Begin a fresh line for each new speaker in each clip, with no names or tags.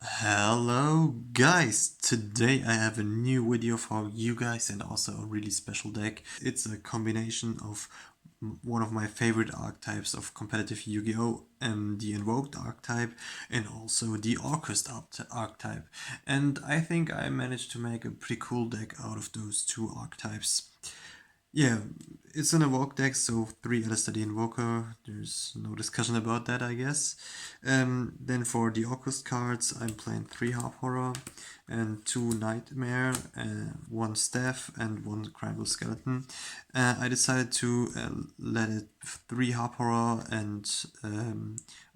Hello guys! Today I have a new video for you guys and also a really special deck. It's a combination of one of my favorite archetypes of competitive Yu-Gi-Oh! The Invoked archetype and also the Orcust archetype. And I think I managed to make a pretty cool deck out of those two archetypes. Yeah, it's an Evoke deck, so 3 Alistair the Invoker. There's no discussion about that, I guess. Then for the Orcust cards, I'm playing 3 Harp Horror and 2 Nightmare, 1 Staff and 1 Crime Skeleton. I decided to let it 3 Harp Horror and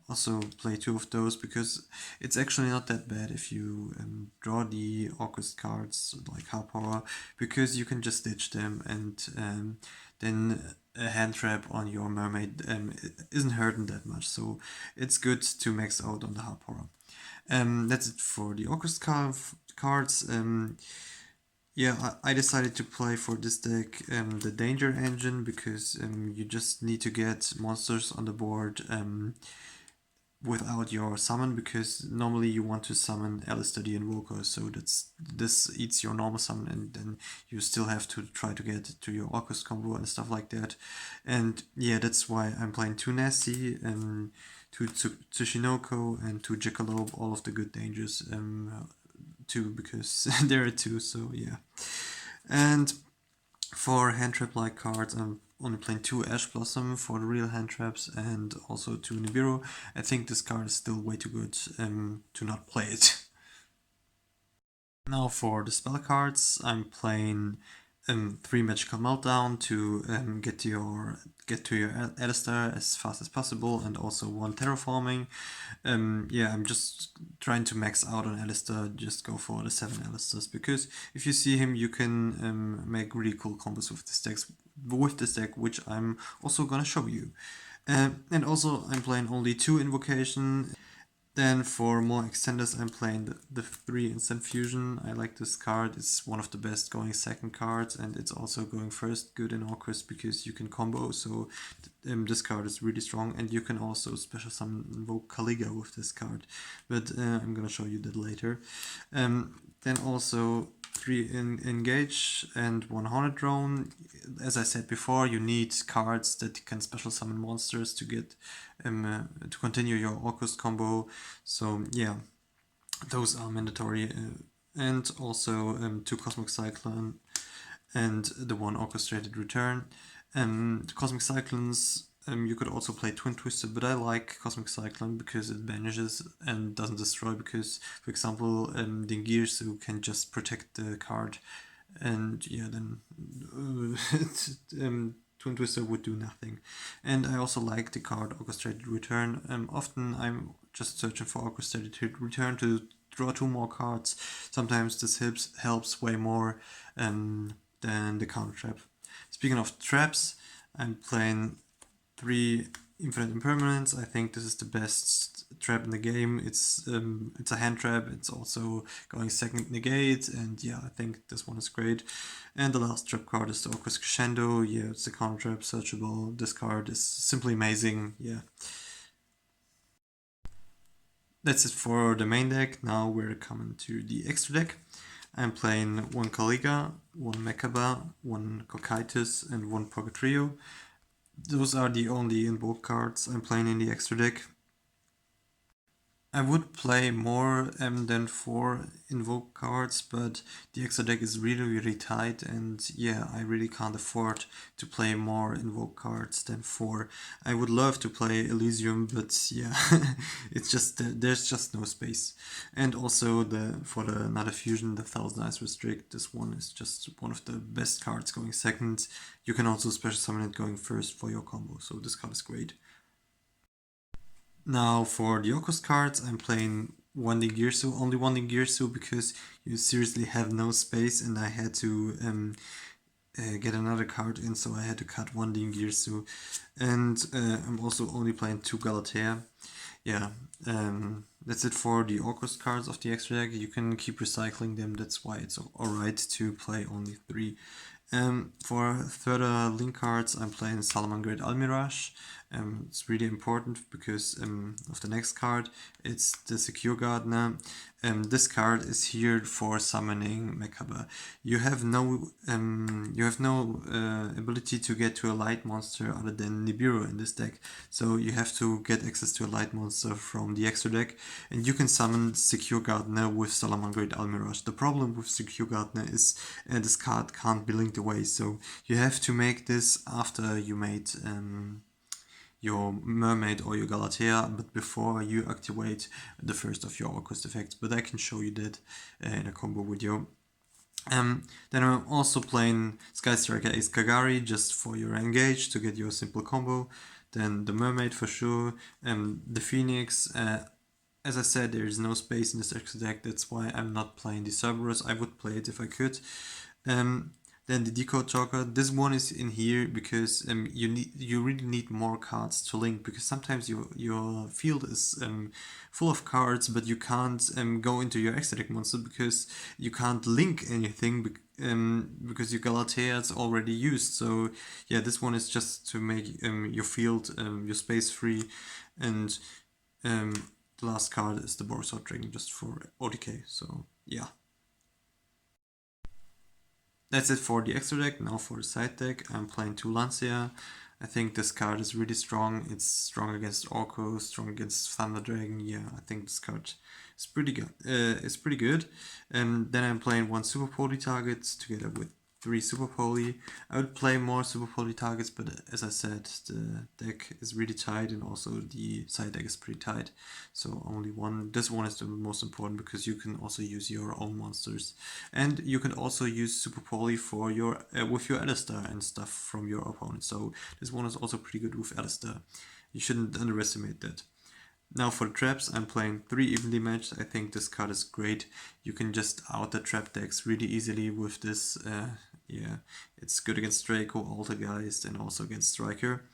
also play 2 of those because it's actually not that bad if you draw the Orcust cards like Harp Horror, because you can just ditch them and then a hand trap on your mermaid isn't hurting that much, so it's good to max out on the Harp Horror. That's it for the Orcust cards. Yeah, I decided to play for this deck the Danger Engine because you just need to get monsters on the board without your summon, because normally you want to summon Alistair the Invoker, so this eats your normal summon and then you still have to try to get to your Orcust combo and stuff like that. And yeah, that's why I'm playing 2 Nessie and 2 Tsushinoko and 2 Jackalope, all of the good dangers too, because there are 2, so yeah. And for hand trap like cards, I'm only playing 2 Ash Blossom for the real hand traps and also 2 Nibiru. I think this card is still way too good to not play it. Now for the spell cards, I'm playing 3 Magical Meltdown to get to your Alistair as fast as possible, and also 1 Terraforming. Yeah, I'm just trying to max out on Alistair, just go for the 7 Alistairs, because if you see him, you can make really cool combos with this deck, which I'm also gonna show you. And also, I'm playing only 2 Invocation. Then for more extenders, I'm playing the 3 Instant Fusion. I like this card. It's one of the best going second cards, and it's also going first good in Orcust because you can combo. So this card is really strong, and you can also special summon Invoke Caliga with this card. But I'm gonna show you that later. Then also 3 Engage and 1 Hornet Drone. As I said before, you need cards that can special summon monsters to get to continue your Orcust combo. So yeah, those are mandatory. And also 2 Cosmic Cyclone and the 1 Orchestrated Return. The Cosmic Cyclones, you could also play Twin Twister, but I like Cosmic Cyclone because it banishes and doesn't destroy, because, for example, dingirsu can just protect the card, and yeah, then Twin Twister would do nothing. And I also like the card Orchestrated Return. Often I'm just searching for Orchestrated Return to draw 2 more cards. Sometimes this helps way more than the counter trap. Speaking of traps, I'm playing 3 Infinite Impermanence. I think this is the best trap in the game. It's a hand trap. It's also going second negate, and yeah, I think this one is great. And the last trap card is the Orcust Crescendo. Yeah, it's a counter trap, searchable. This card is simply amazing. Yeah. That's it for the main deck. Now we're coming to the extra deck. I'm playing 1 Caliga, 1 Mechaba, 1 Cocytus, and 1 Purgatrio. Those are the only invoke cards I'm playing in the extra deck. I would play more than 4 invoke cards, but the extra deck is really tight, and yeah, I really can't afford to play more invoke cards than 4. I would love to play Elysium, but yeah, it's just there's just no space. And also for the Another Fusion, the Thousand Eyes Restrict, this one is just one of the best cards going second. You can also special summon it going first for your combo, so this card is great. Now for the Orcust cards, I'm playing 1 dingirsu, only 1 dingirsu, because you seriously have no space, and I had to get another card in, so I had to cut 1 dingirsu. And I'm also only playing 2 galatea. Yeah, that's it for the Orcust cards of the extra deck. You can keep recycling them, that's why it's alright to play only 3. For further link cards, I'm playing Salaman Great Almirage, It's really important because of the next card. It's the Secure Gardener. This card is here for summoning Mechaba. You have no ability to get to a light monster other than Nibiru in this deck. So you have to get access to a light monster from the extra deck, and you can summon Secure Gardener with Salamangreat Almirage. The problem with Secure Gardener is this card can't be linked away, so you have to make this after you made your Mermaid or your Galatea, but before you activate the first of your Orcust effects. But I can show you that in a combo video. Then I'm also playing Sky Striker Ace Kagari just for your engage to get your simple combo. Then the Mermaid for sure. The Phoenix. As I said, there is no space in this extra deck. That's why I'm not playing the Cerberus. I would play it if I could. Then the Decode Talker. This one is in here because you really need more cards to link, because sometimes your field is full of cards, but you can't go into your extra deck monster because you can't link anything because your Galatea is already used. So yeah, this one is just to make your field, your space free, and the last card is the Borsod Dragon just for OTK. So yeah. That's it for the extra deck. Now for the side deck, I'm playing 2 Lancia. I think this card is really strong. It's strong against Orcust, strong against Thunder Dragon. Yeah, I think this card is pretty good. Then I'm playing 1 Super Poly target together with 3 Super Poly. I would play more Super Poly targets, but as I said, the deck is really tight, and also the side deck is pretty tight. So only one. This one is the most important because you can also use your own monsters, and you can also use Super Poly for your with your Alistair and stuff from your opponent. So this one is also pretty good with Alistair. You shouldn't underestimate that. Now for the traps, I'm playing 3 evenly matched. I think this card is great. You can just out the trap decks really easily with this. Yeah, it's good against Draco, Altergeist, and also against Striker.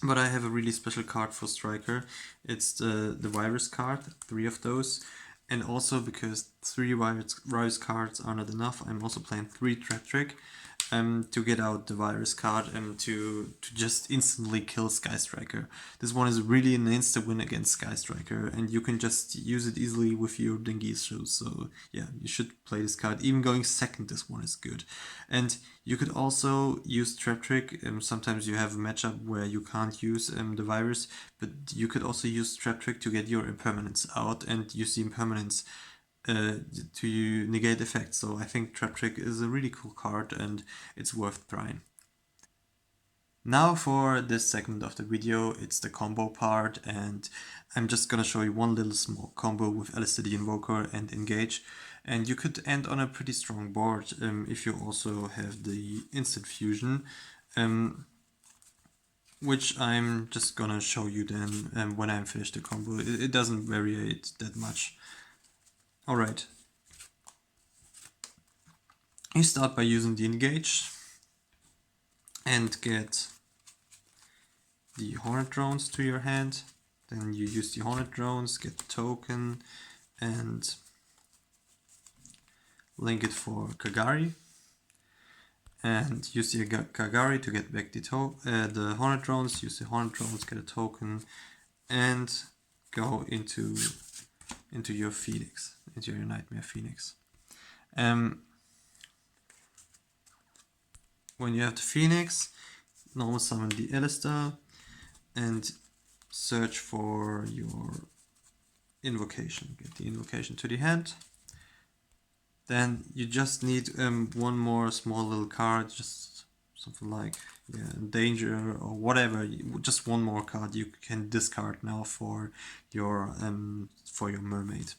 But I have a really special card for Striker. It's the Virus card, 3 of those. And also because 3 virus cards are not enough, I'm also playing 3 Trap Trick to get out the Virus card and to just instantly kill Sky Striker. This one is really an insta win against Sky Striker, and you can just use it easily with your dingirsu. So yeah, you should play this card. Even going second, this one is good. And you could also use Trap Trick. Sometimes you have a matchup where you can't use the Virus, but you could also use Trap Trick to get your impermanence out and use the impermanence to negate effects. So I think Trap Trick is a really cool card and it's worth trying. Now for this segment of the video, it's the combo part, and I'm just gonna show you one little small combo with Alistair the Invoker and Engage. And you could end on a pretty strong board if you also have the instant fusion, which I'm just gonna show you then when I'm finished the combo. It doesn't variate that much. Alright. You start by using the Engage and get the Hornet Drones to your hand. Then you use the Hornet Drones, get the token, and link it for Kagari. And use the Kagari to get back the Hornet Drones, use the Hornet Drones, get a token, and go into your Phoenix, into your Nightmare Phoenix. When you have the Phoenix, normal summon the Alistair and search for your invocation. Get the invocation to the hand. Then you just need one more small little card, just something like danger or whatever. Just one more card you can discard now for your mermaid.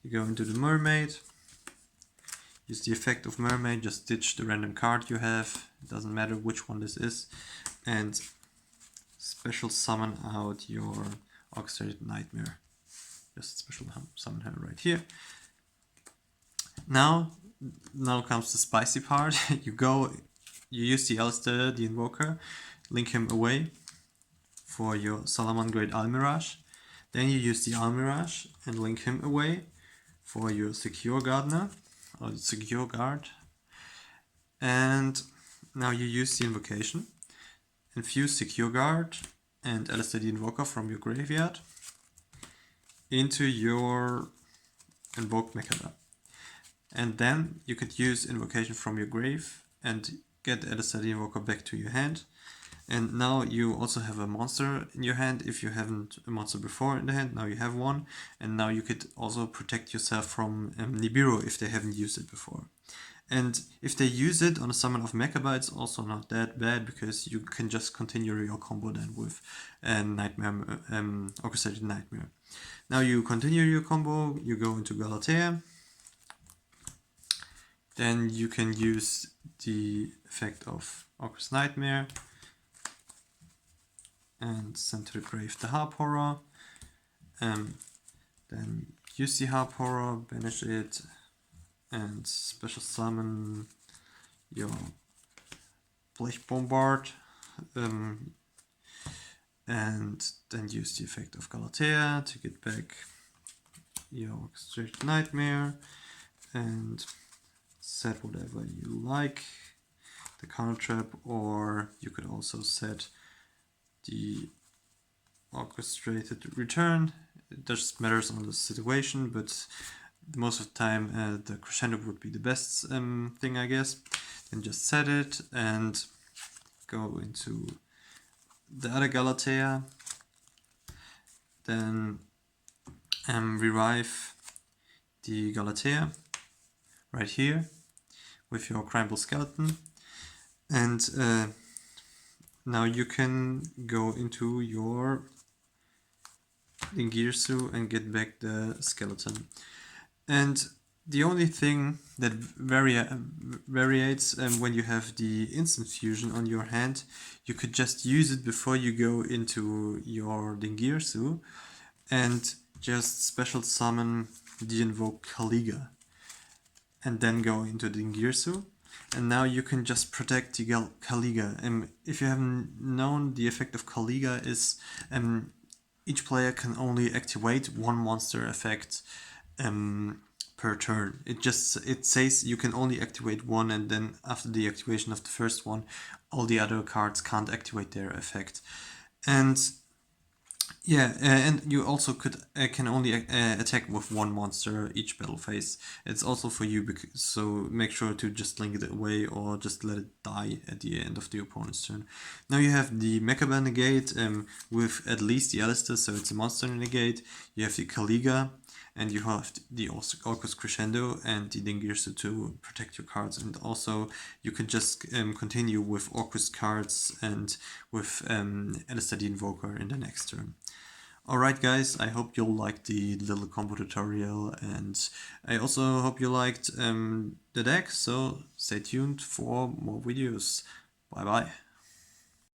You go into the mermaid. Use the effect of mermaid, just ditch the random card you have, it doesn't matter which one this is, and special summon out your Orchestrated Nightmare. Just special summon her right here. Now comes the spicy part. You use the Alistair, the Invoker, link him away for your Salamangreat Almirage. Then you use the Almirage and link him away for your Secure Gardener. Or the Secure Guard, and now you use the invocation, infuse Secure Guard, and LSD Invoker from your graveyard into your Invoked Mechaba. And then you could use Invocation from your grave and get LSD Invoker back to your hand. And now you also have a monster in your hand. If you haven't a monster before in the hand, now you have one. And now you could also protect yourself from Nibiru if they haven't used it before. And if they use it on a summon of Mechaba, it's also not that bad, because you can just continue your combo then with Nightmare, Orchestrated Nightmare. Now you continue your combo, you go into Galatea. Then you can use the effect of Orcust Nightmare and send to the grave the Harp Horror. Then use the Harp Horror, banish it, and special summon your Blech Bombard. And then use the effect of Galatea to get back your Orchestrated Nightmare and set whatever you like, the counter trap, or you could also set the orchestrated return. It just matters on the situation, but most of the time the crescendo would be the best thing, I guess. Then just set it and go into the other Galatea. Then revive the Galatea right here with your Crimeable Skeleton. And now you can go into your dingirsu and get back the skeleton. And the only thing that variates when you have the instant fusion on your hand, you could just use it before you go into your dingirsu and just special summon the Invoked Kaliga and then go into dingirsu. And now you can just protect the Kaliga. If you haven't known, the effect of Kaliga is each player can only activate one monster effect per turn. It says you can only activate one, and then after the activation of the first one, all the other cards can't activate their effect. And yeah, and you also can only attack with one monster each battle phase. It's also for you, so make sure to just link it away or just let it die at the end of the opponent's turn. Now you have the Mechaba negate with at least the Alistair, so it's a monster negate. You have the Kaliga, and you have the Orcust Crescendo and the Dingirsu to protect your cards. And also you can just continue with Orcust cards and with Alistair the Invoker in the next turn. Alright guys, I hope you liked the little combo tutorial, and I also hope you liked the deck, so stay tuned for more videos. Bye bye.